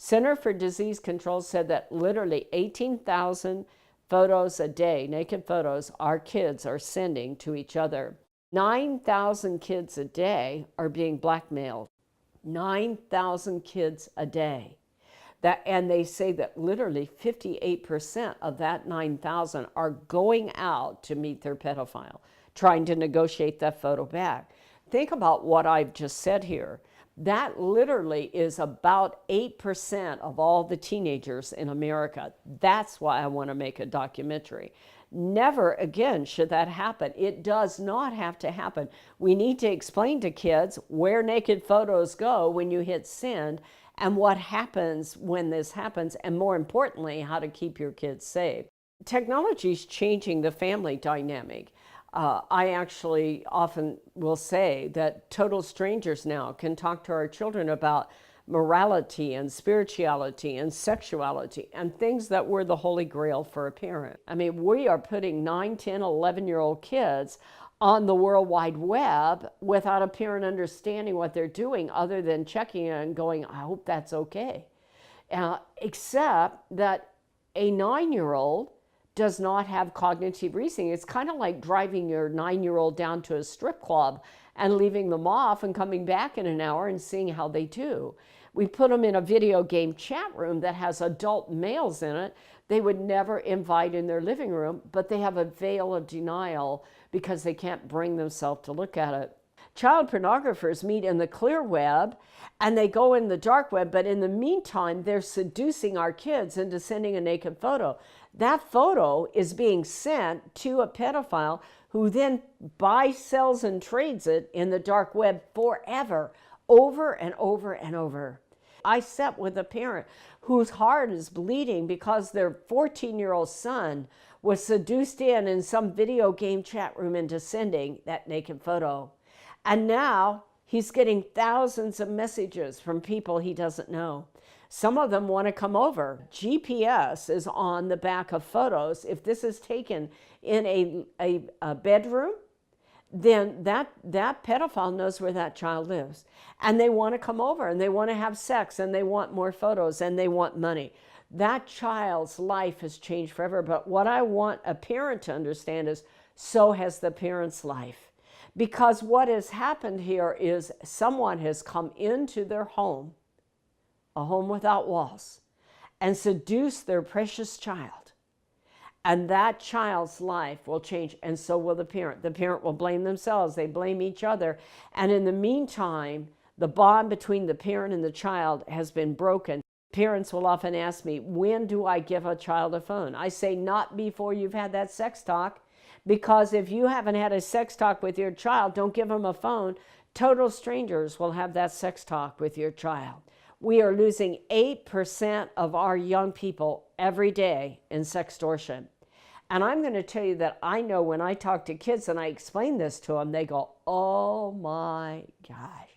Center for Disease Control said that literally 18,000 photos a day, naked photos, our kids are sending to each other. 9,000 kids a day are being blackmailed. 9,000 kids a day. And they say that literally 58% of that 9,000 are going out to meet their pedophile, trying to negotiate that photo back. Think about what I've just said here. That literally is about 8% of all the teenagers in America. That's why I want to make a documentary. Never again should that happen. It does not have to happen. We need to explain to kids where naked photos go when you hit send, and what happens when this happens, and more importantly, how to keep your kids safe. Technology is changing the family dynamic. I actually often will say that total strangers now can talk to our children about morality and spirituality and sexuality and things that were the holy grail for a parent. I mean, we are putting 9, 10, 11-year-old kids on the World Wide Web without a parent understanding what they're doing other than checking it and going, I hope that's okay. Except that a 9-year-old does not have cognitive reasoning. It's kind of like driving your 9-year-old down to a strip club and leaving them off and coming back in an hour and seeing how they do. We put them in a video game chat room that has adult males in it. They would never invite in their living room, but they have a veil of denial because they can't bring themselves to look at it. Child pornographers meet in the clear web and they go in the dark web, but in the meantime, they're seducing our kids into sending a naked photo. That photo is being sent to a pedophile who then buys, sells, and trades it in the dark web forever, over and over and over. I sat with a parent whose heart is bleeding because their 14-year-old son was seduced in some video game chat room into sending that naked photo. And now he's getting thousands of messages from people he doesn't know. Some of them want to come over. GPS is on the back of photos. If this is taken in a bedroom, then that pedophile knows where that child lives. And they want to come over and they want to have sex and they want more photos and they want money. That child's life has changed forever. But what I want a parent to understand is so has the parent's life. Because what has happened here is someone has come into their home, a home without walls, and seduced their precious child. And that child's life will change, and so will the parent. The parent will blame themselves, they blame each other. And in the meantime, the bond between the parent and the child has been broken. Parents will often ask me, when do I give a child a phone? I say, not before you've had that sex talk, because if you haven't had a sex talk with your child, don't give them a phone. Total strangers will have that sex talk with your child. We are losing 8% of our young people every day in sextortion. And I'm going to tell you that I know when I talk to kids and I explain this to them, they go, oh my gosh,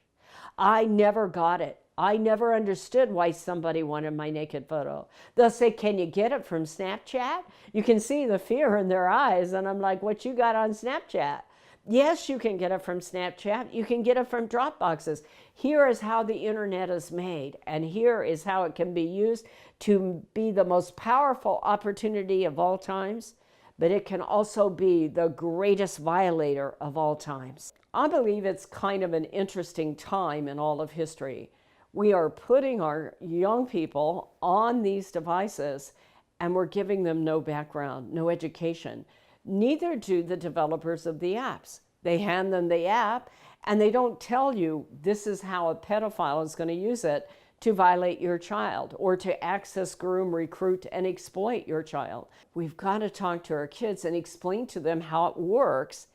I never got it. I never understood why somebody wanted my naked photo. They'll say, can you get it from Snapchat? You can see the fear in their eyes. And I'm like, what you got on Snapchat? Yes, you can get it from Snapchat. You can get it from Dropboxes. Here is how the internet is made. And here is how it can be used to be the most powerful opportunity of all times. But it can also be the greatest violator of all times. I believe it's kind of an interesting time in all of history. We are putting our young people on these devices and we're giving them no background, no education. Neither do the developers of the apps. They hand them the app and they don't tell you this is how a pedophile is going to use it to violate your child or to access, groom, recruit, and exploit your child. We've got to talk to our kids and explain to them how it works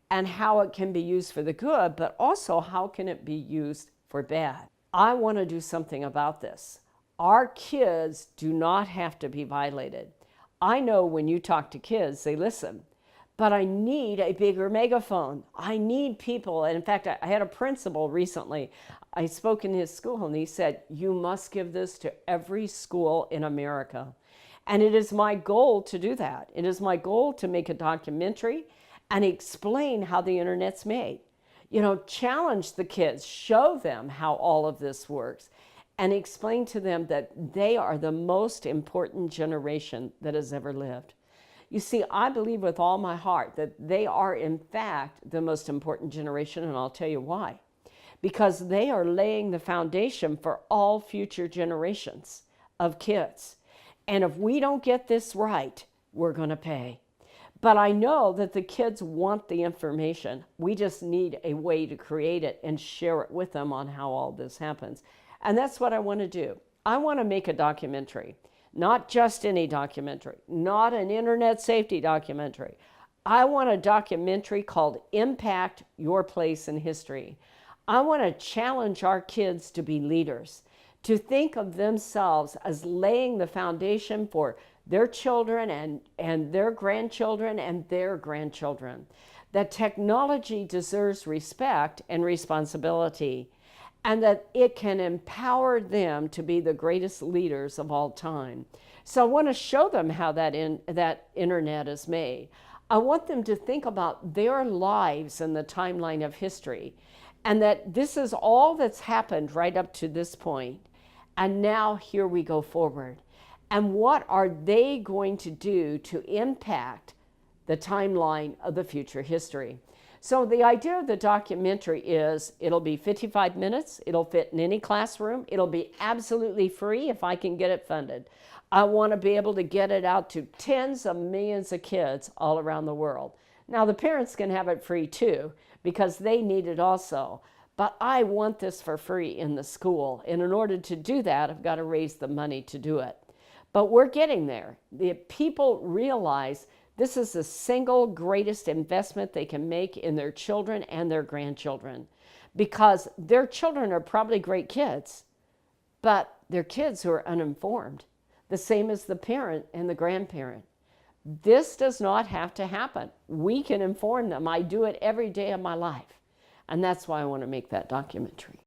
and how it can be used for the good, but also how can it be used for bad. I want to do something about this. Our kids do not have to be violated. I know when you talk to kids, they listen, but I need a bigger megaphone. I need people. And in fact, I had a principal recently. I spoke in his school and he said, you must give this to every school in America. And it is my goal to do that. It is my goal to make a documentary and explain how the internet's made. You know, challenge the kids, show them how all of this works. and explain to them that they are the most important generation that has ever lived. You see, I believe with all my heart that they are, in fact, the most important generation, and I'll tell you why. Because they are laying the foundation for all future generations of kids. And if we don't get this right, we're going to pay. But I know that the kids want the information. We just need a way to create it and share it with them on how all this happens. And that's what I want to do. I want to make a documentary. Not just any documentary, not an internet safety documentary. I want a documentary called Impact Your Place in History. I want to challenge our kids to be leaders, to think of themselves as laying the foundation for their children and their grandchildren and their grandchildren. That technology deserves respect and responsibility, and that it can empower them to be the greatest leaders of all time. So I want to show them how that internet is made. I want them to think about their lives in the timeline of history, and that this is all that's happened right up to this point. And now here we go forward. And what are they going to do to impact the timeline of the future history? So the idea of the documentary is it'll be 55 minutes. It'll fit in any classroom. It'll be absolutely free if I can get it funded. I want to be able to get it out to tens of millions of kids all around the world. Now the parents can have it free too because they need it also. But I want this for free in the school. And in order to do that, I've got to raise the money to do it. But we're getting there. The people realize this is the single greatest investment they can make in their children and their grandchildren, because their children are probably great kids, but they're kids who are uninformed, the same as the parent and the grandparent. This does not have to happen. We can inform them. I do it every day of my life. And that's why I want to make that documentary.